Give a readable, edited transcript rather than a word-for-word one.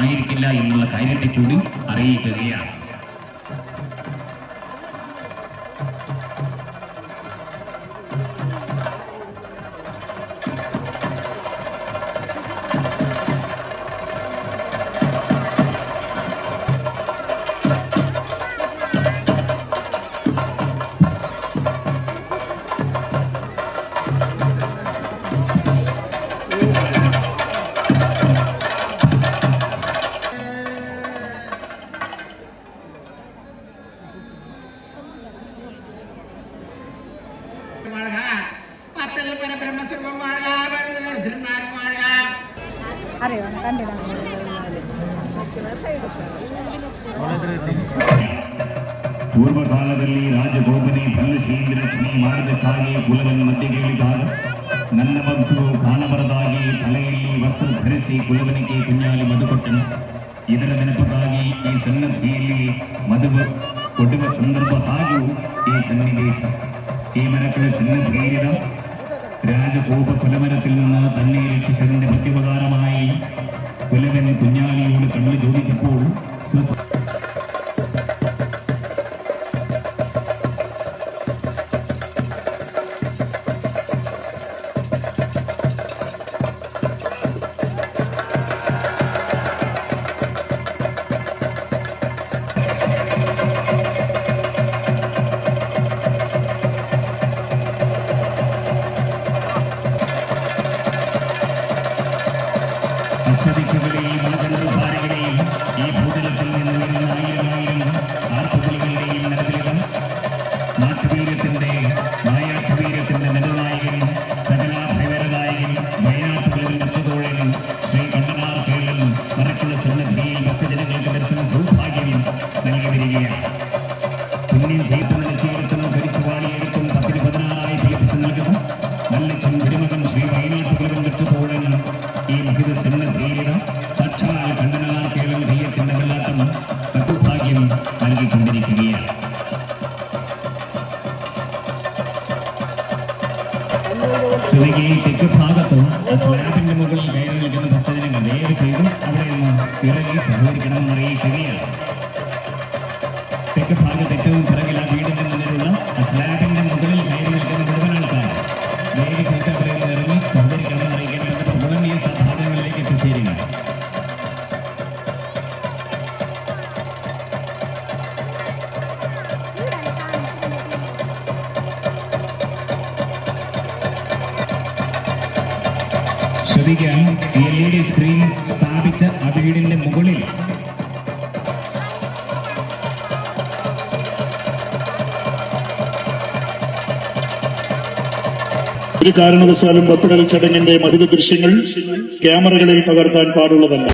ആയിരിക്കില്ല എന്നുള്ള കാര്യത്തെ കൂടി അറിയിക്കുകയാണ്. ಪೂರ್ವಕಾಲದಲ್ಲಿ ರಾಜಗೋಪನೆ ಭಲ್ಲಶೀಂದ್ರ ಲಕ್ಷ್ಮಿ ಮಾಡದಕ್ಕಾಗಿ ಕುಲವನ್ನು ಮಧ್ಯೆ ಕೇಳಿದಾಗ ನನ್ನ ವಂಶವು ಕಾಣಬರದಾಗಿ ತಲೆಯಲ್ಲಿ ವಸ್ತ್ರ ಧರಿಸಿ ಕುಲವನಿಗೆ ಕುഞ്ഞാಲಿ ಮಧು ಕೊಟ್ಟನು. ಇದರ ನೆನಪಿಗಾಗಿ ಈ ಸನ್ನದ್ಧಿಯಲ್ಲಿ ಮದುವೆ ಕೊಡುವ ಸಂದರ್ಭ ಹಾಗೂ ಈ ಸನ್ನಿವೇಶ. ഈ മരക്കുള്ള സന്നദ്ധിയിലിട രാജഗോപ കുലമരത്തിൽ നിന്ന് തന്നെ രക്ഷിച്ചതിന്റെ പ്രത്യുപകാരമായി കുലവൻ കുഞ്ഞാലിയോട് കണ്ണു ചോദിച്ചപ്പോൾ അഷ്ടദിക്കുകളെയും മണചന്ദ്രഭാരകളെയും ഈ ഭൂതലത്തിൽ നിന്ന് വരുന്ന ആയിരം ആർപ്പുകളുടെയും നടത്തിലും നാട്ടുവീരത്തിന്റെ നായാട്ടുവീരത്തിന്റെ നെടുനായകനും സകലാഭൈവരനായകനും വയനാട്ടുകളിൽ നൃത്തതോഴനും ശ്രീ കണ്ടനാർ കേരളം മറക്കുള്ള സന്നദ്ധിയിൽ ഭക്തജനങ്ങൾക്ക് ദർശന സൗഭാഗ്യം നൽകി വരികയാണ്. പുണ്യം ചെയ്യത്തുന്ന ചേർത്തുന്ന ധരിച്ചുവാടിയെടുത്തും 10-16 ഫിലിപ്പിസ് നൽകുന്നു നല്ലച്ഛൻ ഗുരുമകൻ ശ്രീ വയനാട്ടുകളിൽ നൃത്തതോഴനും ഈ മഹിത സന്നദ്ധിയിലിട സാക്ഷാൽ കണ്ടനാർ കേരളം തെയ്യത്തിന്റെ വെള്ളാട്ടം സൗഭാഗ്യം നൽകിക്കൊണ്ടിരിക്കുകയാണ്. ശ്രുതിക്ക് തെക്ക് ഭാഗത്തും സ്ലാബിന്റെ മുകളിൽ കയറി നിൽക്കുന്ന ഭക്തജനങ്ങൾ ദയവ് ചെയ്ത് അവിടെ നിന്ന് ഇറങ്ങി സഹകരിക്കണമെന്ന് അറിയിക്കുകയാണ്. തെക്ക് ഭാഗത്ത് ഏറ്റവും പിറകിൽ ആ വീടിന്റെ മുന്നിലുള്ള സ്ലാബിന്റെ മുകളിൽ കയറി നിൽക്കുന്ന മുഴുവൻ ആൾക്കാർ ദയവ് ചെയ്ത് അവിടെ നിന്ന് ഇറങ്ങി സഹകരിക്കണമെന്ന് അറിയിക്കേണ്ടത് മുഴുവൻ ഈ ഭാഗങ്ങളിലേക്ക് എത്തിച്ചേരുക. ശ്രദ്ധിക്കാൻ LED സ്ക്രീൻ സ്ഥാപിച്ച ആ വീടിന്റെ മുകളിൽ ഒരു കാരണവശാലും ഒത്തുകളി ചടങ്ങിന്റെ മഹിത ദൃശ്യങ്ങൾ ക്യാമറകളിൽ പകർത്താൻ പാടുള്ളതല്ല.